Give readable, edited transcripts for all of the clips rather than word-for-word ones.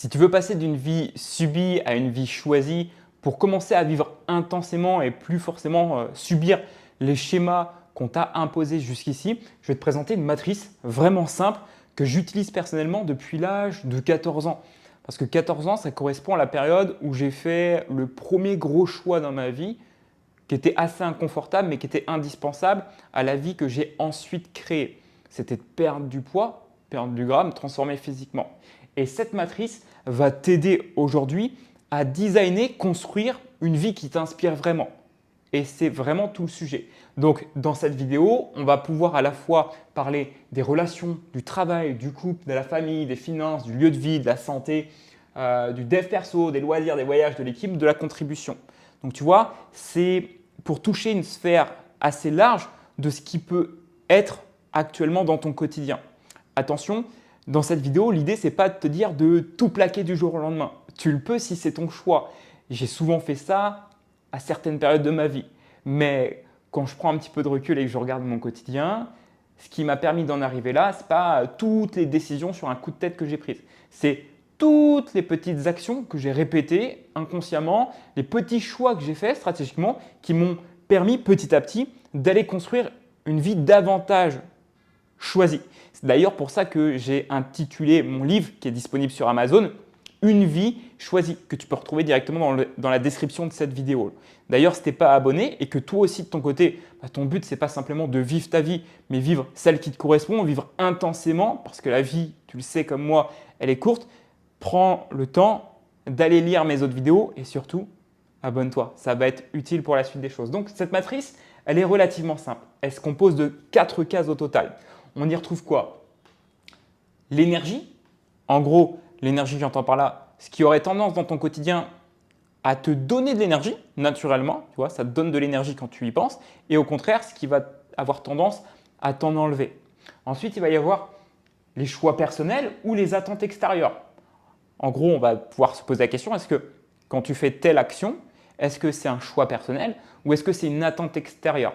Si tu veux passer d'une vie subie à une vie choisie pour commencer à vivre intensément et plus forcément subir les schémas qu'on t'a imposés jusqu'ici, je vais te présenter une matrice vraiment simple que j'utilise personnellement depuis l'âge de 14 ans. Parce que 14 ans, ça correspond à la période où j'ai fait le premier gros choix dans ma vie qui était assez inconfortable mais qui était indispensable à la vie que j'ai ensuite créée. C'était de perdre du poids, perdre du gras, me transformer physiquement. Et cette matrice va t'aider aujourd'hui à designer, construire une vie qui t'inspire vraiment. Et c'est vraiment tout le sujet. Donc dans cette vidéo, on va pouvoir à la fois parler des relations, du travail, du couple, de la famille, des finances, du lieu de vie, de la santé, du dev perso, des loisirs, des voyages, de l'équipe, de la contribution. Donc tu vois, c'est pour toucher une sphère assez large de ce qui peut être actuellement dans ton quotidien. Attention, dans cette vidéo, l'idée, ce n'est pas de te dire de tout plaquer du jour au lendemain. Tu le peux si c'est ton choix. J'ai souvent fait ça à certaines périodes de ma vie. Mais quand je prends un petit peu de recul et que je regarde mon quotidien, ce qui m'a permis d'en arriver là, ce n'est pas toutes les décisions sur un coup de tête que j'ai prises. C'est toutes les petites actions que j'ai répétées inconsciemment, les petits choix que j'ai faits stratégiquement qui m'ont permis petit à petit d'aller construire une vie davantage choisie. C'est d'ailleurs pour ça que j'ai intitulé mon livre qui est disponible sur Amazon « Une vie choisie » que tu peux retrouver directement dans la description de cette vidéo. D'ailleurs, si tu n'es pas abonné et que toi aussi de ton côté, ton but, ce n'est pas simplement de vivre ta vie, mais vivre celle qui te correspond, vivre intensément, parce que la vie, tu le sais comme moi, elle est courte, prends le temps d'aller lire mes autres vidéos et surtout, abonne-toi. Ça va être utile pour la suite des choses. Donc, cette matrice, elle est relativement simple. Elle se compose de 4 cases au total. On y retrouve quoi? L'énergie. En gros, l'énergie, j'entends par là, ce qui aurait tendance dans ton quotidien à te donner de l'énergie, naturellement. Tu vois, ça te donne de l'énergie quand tu y penses. Et au contraire, ce qui va avoir tendance à t'en enlever. Ensuite, il va y avoir les choix personnels ou les attentes extérieures. En gros, on va pouvoir se poser la question, est-ce que quand tu fais telle action, est-ce que c'est un choix personnel ou est-ce que c'est une attente extérieure?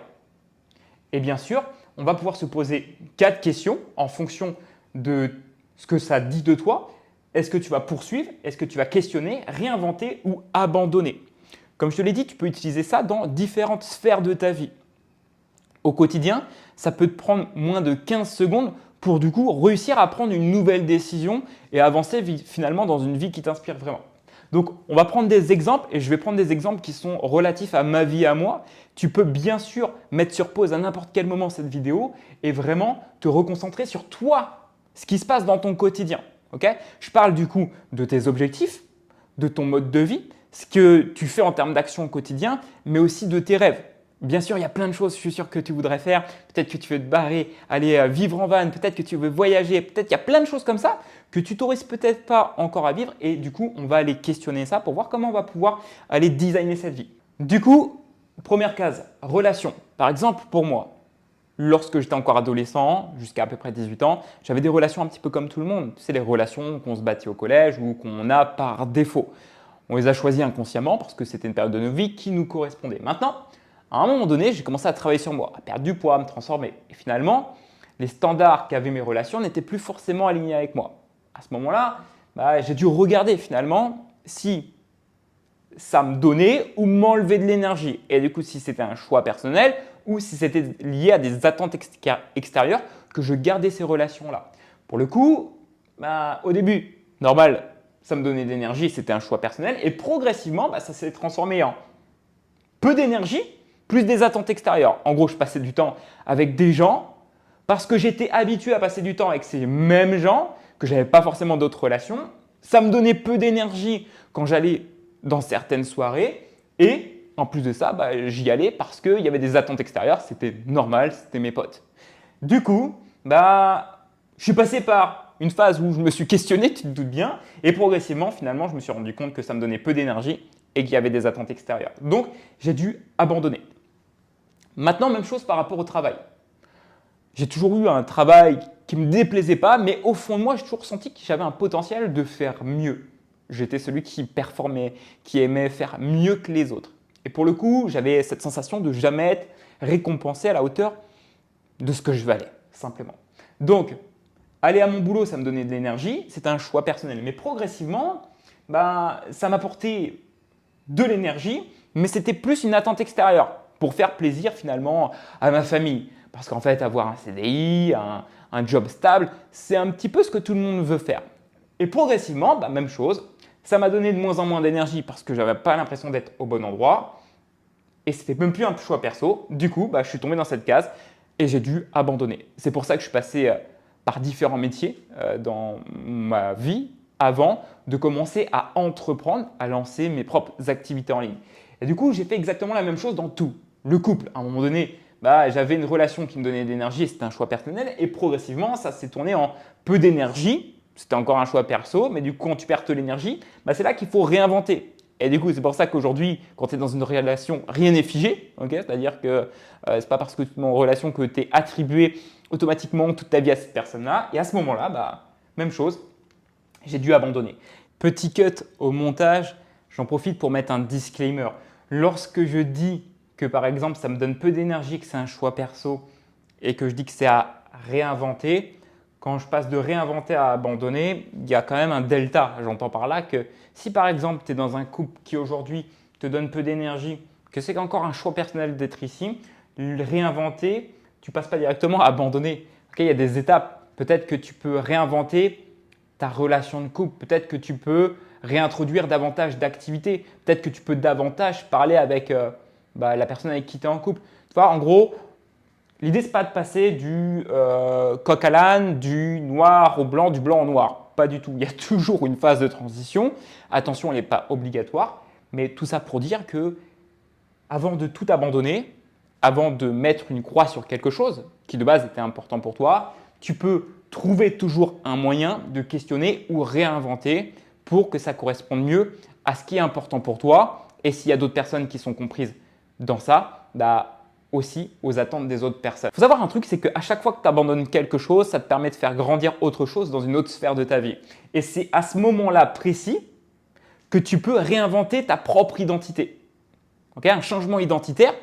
Et bien sûr, on va pouvoir se poser 4 questions en fonction de ce que ça dit de toi. Est-ce que tu vas poursuivre? Est-ce que tu vas questionner, réinventer ou abandonner? Comme je te l'ai dit, tu peux utiliser ça dans différentes sphères de ta vie. Au quotidien, ça peut te prendre moins de 15 secondes pour du coup réussir à prendre une nouvelle décision et avancer finalement dans une vie qui t'inspire vraiment. Donc, on va prendre des exemples et je vais prendre des exemples qui sont relatifs à ma vie à moi. Tu peux bien sûr mettre sur pause à n'importe quel moment cette vidéo et vraiment te reconcentrer sur toi, ce qui se passe dans ton quotidien. Okay? Je parle du coup de tes objectifs, de ton mode de vie, ce que tu fais en termes d'action au quotidien, mais aussi de tes rêves. Bien sûr, il y a plein de choses, je suis sûr que tu voudrais faire. Peut-être que tu veux te barrer, aller vivre en van, peut-être que tu veux voyager, peut-être qu'il y a plein de choses comme ça que tu t'autorises peut-être pas encore à vivre et du coup, on va aller questionner ça pour voir comment on va pouvoir aller designer cette vie. Du coup, première case, relation. Par exemple, pour moi, lorsque j'étais encore adolescent, jusqu'à peu près 18 ans, j'avais des relations un petit peu comme tout le monde. C'est les relations qu'on se bâtit au collège ou qu'on a par défaut. On les a choisies inconsciemment parce que c'était une période de nos vies qui nous correspondait. Maintenant, à un moment donné, j'ai commencé à travailler sur moi, à perdre du poids, à me transformer. Et finalement, les standards qu'avaient mes relations n'étaient plus forcément alignés avec moi. À ce moment-là, j'ai dû regarder finalement si ça me donnait ou m'enlevait de l'énergie. Et du coup, si c'était un choix personnel ou si c'était lié à des attentes extérieures que je gardais ces relations-là. Pour le coup, au début, normal, ça me donnait de l'énergie, c'était un choix personnel. Et progressivement, ça s'est transformé en peu d'énergie, plus des attentes extérieures. En gros, je passais du temps avec des gens parce que j'étais habitué à passer du temps avec ces mêmes gens, que je n'avais pas forcément d'autres relations. Ça me donnait peu d'énergie quand j'allais dans certaines soirées et en plus de ça, j'y allais parce qu'il y avait des attentes extérieures, c'était normal, c'était mes potes. Du coup, je suis passé par une phase où je me suis questionné, tu te doutes bien, et progressivement, finalement, je me suis rendu compte que ça me donnait peu d'énergie et qu'il y avait des attentes extérieures. Donc, j'ai dû abandonner. Maintenant, même chose par rapport au travail. J'ai toujours eu un travail qui ne me déplaisait pas, mais au fond de moi, j'ai toujours ressenti que j'avais un potentiel de faire mieux. J'étais celui qui performait, qui aimait faire mieux que les autres. Et pour le coup, j'avais cette sensation de jamais être récompensé à la hauteur de ce que je valais, simplement. Donc, Aller à mon boulot, ça me donnait de l'énergie, c'est un choix personnel. Mais progressivement, ça m'apportait de l'énergie, mais c'était plus une attente extérieure pour faire plaisir finalement à ma famille. Parce qu'en fait, avoir un CDI, un job stable, c'est un petit peu ce que tout le monde veut faire. Et progressivement, même chose, ça m'a donné de moins en moins d'énergie parce que je n'avais pas l'impression d'être au bon endroit. Et c'était même plus un choix perso. Du coup, je suis tombé dans cette case et j'ai dû abandonner. C'est pour ça que je suis passé par différents métiers dans ma vie avant de commencer à entreprendre, à lancer mes propres activités en ligne. Et du coup, j'ai fait exactement la même chose dans tout. Le couple, à un moment donné, j'avais une relation qui me donnait de l'énergie et c'était un choix personnel. Et progressivement, ça s'est tourné en peu d'énergie. C'était encore un choix perso, mais du coup, quand tu perds de l'énergie, c'est là qu'il faut réinventer. Et du coup, c'est pour ça qu'aujourd'hui, quand tu es dans une relation, rien n'est figé. C'est-à-dire que ce n'est pas parce que tu es en relation que tu es attribué automatiquement toute ta vie à cette personne-là. Et à ce moment-là, même chose, j'ai dû abandonner. Petit cut au montage, j'en profite pour mettre un disclaimer. Lorsque je dis que par exemple, ça me donne peu d'énergie, que c'est un choix perso et que je dis que c'est à réinventer, quand je passe de réinventer à abandonner, il y a quand même un delta. J'entends par là que si par exemple tu es dans un couple qui aujourd'hui te donne peu d'énergie, que c'est encore un choix personnel d'être ici, le réinventer, tu ne passes pas directement à abandonner. Il y a des étapes. Peut-être que tu peux réinventer ta relation de couple. Peut-être que tu peux réintroduire davantage d'activités. Peut-être que tu peux davantage parler avec la personne avec qui tu es en couple. Tu vois, en gros, l'idée, ce n'est pas de passer du coq à l'âne, du noir au blanc, du blanc au noir. Pas du tout. Il y a toujours une phase de transition. Attention, elle n'est pas obligatoire. Mais tout ça pour dire que avant de tout abandonner, avant de mettre une croix sur quelque chose qui de base était important pour toi, tu peux trouver toujours un moyen de questionner ou réinventer pour que ça corresponde mieux à ce qui est important pour toi. Et s'il y a d'autres personnes qui sont comprises dans ça, aussi aux attentes des autres personnes. Il faut savoir un truc, c'est qu'à chaque fois que tu abandonnes quelque chose, ça te permet de faire grandir autre chose dans une autre sphère de ta vie. Et c'est à ce moment-là précis que tu peux réinventer ta propre identité. Un changement identitaire,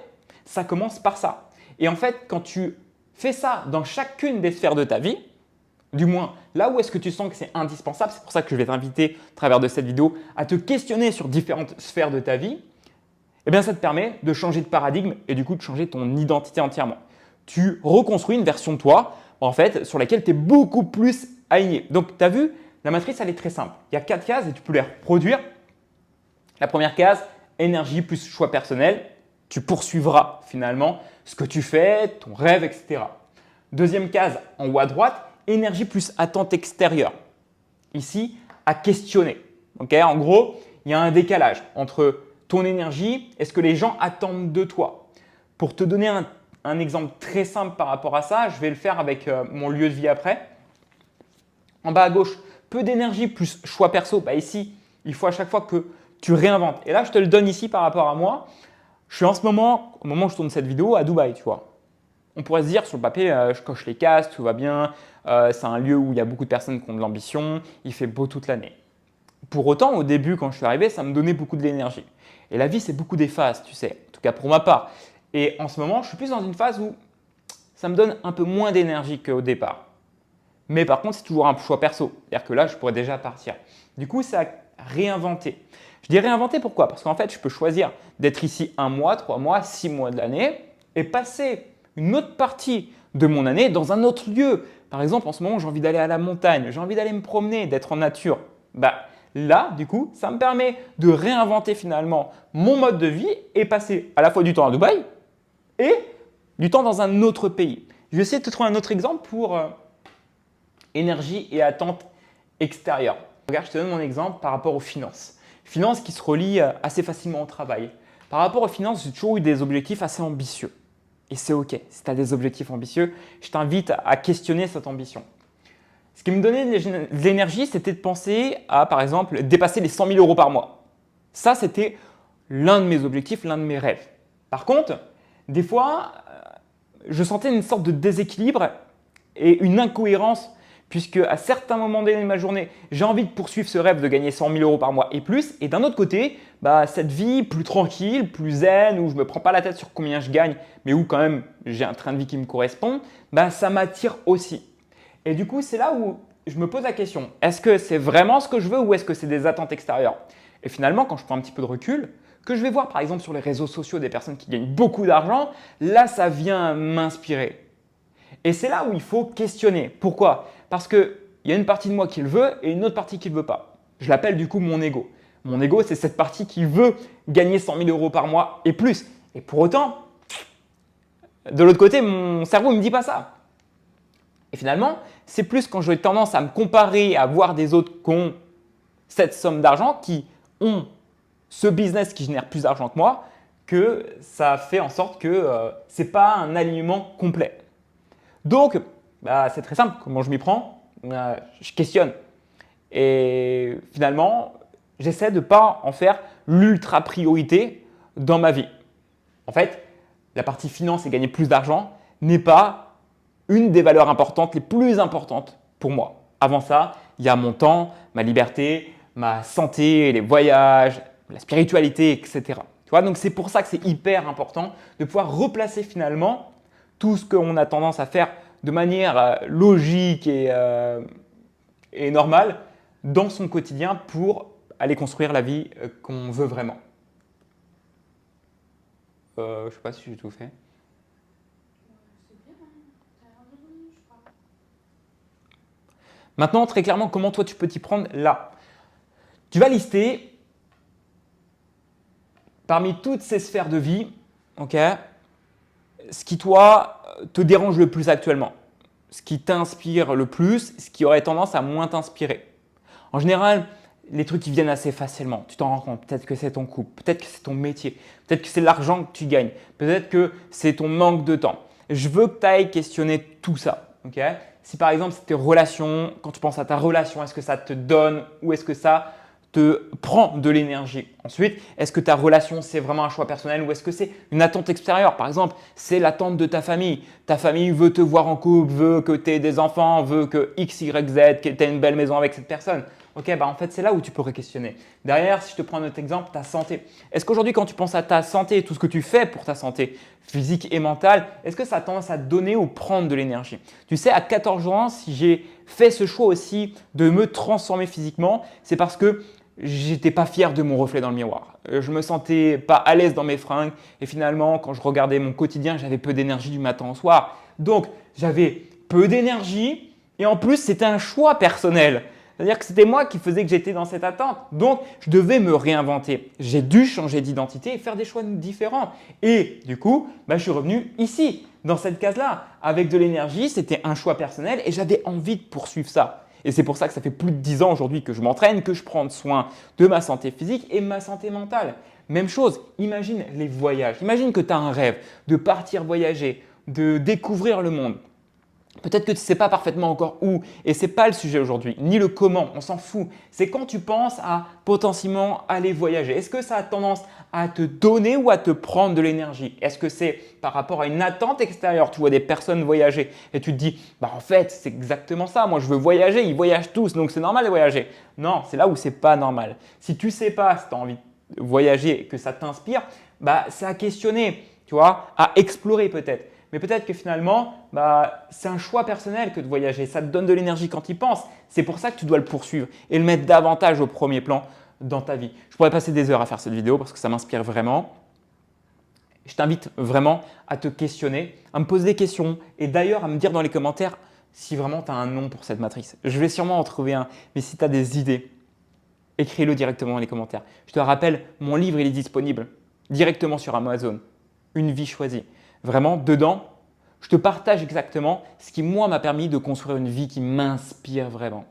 ça commence par ça. Et en fait, quand tu fais ça dans chacune des sphères de ta vie, du moins là où est-ce que tu sens que c'est indispensable, c'est pour ça que je vais t'inviter à travers de cette vidéo à te questionner sur différentes sphères de ta vie, ça te permet de changer de paradigme et du coup de changer ton identité entièrement. Tu reconstruis une version de toi sur laquelle tu es beaucoup plus aligné. Donc tu as vu, la matrice elle est très simple. Il y a 4 cases et tu peux les reproduire. La première case, énergie plus choix personnel. Tu poursuivras finalement ce que tu fais, ton rêve, etc. Deuxième case, en haut à droite, énergie plus attente extérieure. Ici, à questionner. En gros, il y a un décalage entre ton énergie et ce que les gens attendent de toi. Pour te donner un exemple très simple par rapport à ça, je vais le faire avec mon lieu de vie après. En bas à gauche, peu d'énergie plus choix perso. Ici, il faut à chaque fois que tu réinventes. Et là, je te le donne ici par rapport à moi. Je suis en ce moment, au moment où je tourne cette vidéo, à Dubaï, tu vois. On pourrait se dire sur le papier, je coche les cases, tout va bien. C'est un lieu où il y a beaucoup de personnes qui ont de l'ambition. Il fait beau toute l'année. Pour autant, au début, quand je suis arrivé, ça me donnait beaucoup de l'énergie. Et la vie, c'est beaucoup des phases, tu sais, en tout cas pour ma part. Et en ce moment, je suis plus dans une phase où ça me donne un peu moins d'énergie qu'au départ. Mais par contre, c'est toujours un choix perso. C'est-à-dire que là, je pourrais déjà partir. Du coup, ça a réinventé. Je dis réinventer pourquoi? Parce qu'en fait, je peux choisir d'être ici 1 mois, 3 mois, 6 mois de l'année et passer une autre partie de mon année dans un autre lieu. Par exemple, en ce moment, j'ai envie d'aller à la montagne, j'ai envie d'aller me promener, d'être en nature. Là, du coup, ça me permet de réinventer finalement mon mode de vie et passer à la fois du temps à Dubaï et du temps dans un autre pays. Je vais essayer de te trouver un autre exemple pour énergie et attente extérieure. Regarde, je te donne mon exemple par rapport aux finances. Finances qui se relient assez facilement au travail. Par rapport aux finances, j'ai toujours eu des objectifs assez ambitieux. Et c'est OK. Si tu as des objectifs ambitieux, je t'invite à questionner cette ambition. Ce qui me donnait de l'énergie, c'était de penser à, par exemple, dépasser les 100 000 euros par mois. Ça, c'était l'un de mes objectifs, l'un de mes rêves. Par contre, des fois, je sentais une sorte de déséquilibre et une incohérence puisque à certains moments donnés de ma journée, j'ai envie de poursuivre ce rêve de gagner 100 000 euros par mois et plus. Et d'un autre côté, cette vie plus tranquille, plus zen, où je ne me prends pas la tête sur combien je gagne, mais où quand même j'ai un train de vie qui me correspond, ça m'attire aussi. Et du coup, c'est là où je me pose la question, est-ce que c'est vraiment ce que je veux ou est-ce que c'est des attentes extérieures? Et finalement, quand je prends un petit peu de recul, que je vais voir par exemple sur les réseaux sociaux des personnes qui gagnent beaucoup d'argent, là, ça vient m'inspirer. Et c'est là où il faut questionner. Pourquoi? Parce qu'il y a une partie de moi qui le veut et une autre partie qui ne le veut pas. Je l'appelle du coup mon ego. Mon ego, c'est cette partie qui veut gagner 100 000 euros par mois et plus. Et pour autant, de l'autre côté, mon cerveau ne me dit pas ça. Et finalement, c'est plus quand j'ai tendance à me comparer, à voir des autres qui ont cette somme d'argent, qui ont ce business qui génère plus d'argent que moi, que ça fait en sorte que ce n'est pas un alignement complet. Donc, c'est très simple. Comment je m'y prends? Je questionne. Et finalement, j'essaie de ne pas en faire l'ultra priorité dans ma vie. En fait, la partie finance et gagner plus d'argent n'est pas une des valeurs importantes, les plus importantes pour moi. Avant ça, il y a mon temps, ma liberté, ma santé, les voyages, la spiritualité, etc. Tu vois, donc c'est pour ça que c'est hyper important de pouvoir replacer finalement tout ce qu'on a tendance à faire de manière logique et normale dans son quotidien pour aller construire la vie qu'on veut vraiment. Je ne sais pas si j'ai tout fait. Maintenant, très clairement, comment toi tu peux t'y prendre là? Tu vas lister parmi toutes ces sphères de vie, ce qui toi te dérange le plus actuellement, ce qui t'inspire le plus, ce qui aurait tendance à moins t'inspirer. En général, les trucs qui viennent assez facilement, tu t'en rends compte, peut-être que c'est ton couple, peut-être que c'est ton métier, peut-être que c'est l'argent que tu gagnes, peut-être que c'est ton manque de temps. Je veux que tu ailles questionner tout ça. Si par exemple c'est tes relations, quand tu penses à ta relation, est-ce que ça te donne ou est-ce que ça te prend de l'énergie? Ensuite, est-ce que ta relation c'est vraiment un choix personnel ou est-ce que c'est une attente extérieure? Par exemple, c'est l'attente de ta famille. Ta famille veut te voir en couple, veut que tu aies des enfants, veut que X, Y, Z, que tu aies une belle maison avec cette personne. En fait, c'est là où tu pourrais questionner. Derrière, si je te prends un autre exemple, ta santé. Est-ce qu'aujourd'hui, quand tu penses à ta santé et tout ce que tu fais pour ta santé physique et mentale, est-ce que ça a tendance à te donner ou prendre de l'énergie? Tu sais, à 14 ans, si j'ai fait ce choix aussi de me transformer physiquement, c'est parce que j'étais pas fier de mon reflet dans le miroir. Je me sentais pas à l'aise dans mes fringues et finalement, quand je regardais mon quotidien, j'avais peu d'énergie du matin au soir. Donc, j'avais peu d'énergie et en plus, c'était un choix personnel. C'est-à-dire que c'était moi qui faisais que j'étais dans cette attente. Donc, je devais me réinventer. J'ai dû changer d'identité et faire des choix différents. Et du coup, je suis revenu ici, dans cette case-là. Avec de l'énergie, c'était un choix personnel et j'avais envie de poursuivre ça. Et c'est pour ça que ça fait plus de 10 ans aujourd'hui que je m'entraîne, que je prends soin de ma santé physique et ma santé mentale. Même chose, imagine les voyages. Imagine que tu as un rêve de partir voyager, de découvrir le monde. Peut-être que tu ne sais pas parfaitement encore où et ce n'est pas le sujet aujourd'hui, ni le comment, on s'en fout. C'est quand tu penses à potentiellement aller voyager. Est-ce que ça a tendance à te donner ou à te prendre de l'énergie? Est-ce que c'est par rapport à une attente extérieure? Tu vois des personnes voyager et tu te dis en fait c'est exactement ça, moi je veux voyager, ils voyagent tous donc c'est normal de voyager. Non, c'est là où c'est pas normal. Si tu ne sais pas si tu as envie de voyager et que ça t'inspire, c'est à questionner, tu vois, à explorer peut-être. Mais peut-être que finalement, c'est un choix personnel que de voyager. Ça te donne de l'énergie quand tu y penses. C'est pour ça que tu dois le poursuivre et le mettre davantage au premier plan dans ta vie. Je pourrais passer des heures à faire cette vidéo parce que ça m'inspire vraiment. Je t'invite vraiment à te questionner, à me poser des questions et d'ailleurs à me dire dans les commentaires si vraiment tu as un nom pour cette matrice. Je vais sûrement en trouver un, mais si tu as des idées, écris-le directement dans les commentaires. Je te rappelle, mon livre il est disponible directement sur Amazon. Une vie choisie. Vraiment, dedans, je te partage exactement ce qui, moi, m'a permis de construire une vie qui m'inspire vraiment.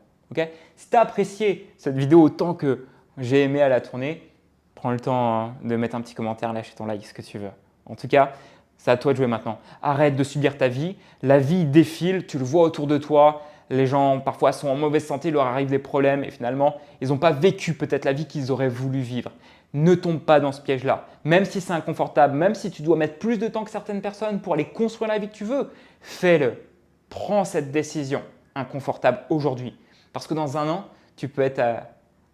Si tu as apprécié cette vidéo autant que j'ai aimé à la tourner, prends le temps de mettre un petit commentaire, lâcher ton like, ce que tu veux. En tout cas, c'est à toi de jouer maintenant. Arrête de subir ta vie. La vie défile, tu le vois autour de toi. Les gens, parfois, sont en mauvaise santé, il leur arrive des problèmes et finalement, ils n'ont pas vécu peut-être la vie qu'ils auraient voulu vivre. Ne tombe pas dans ce piège-là. Même si c'est inconfortable, même si tu dois mettre plus de temps que certaines personnes pour aller construire la vie que tu veux, fais-le. Prends cette décision inconfortable aujourd'hui. Parce que dans un an, tu peux être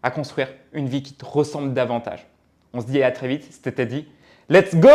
à construire une vie qui te ressemble davantage. On se dit à très vite, c'était dit. Let's go!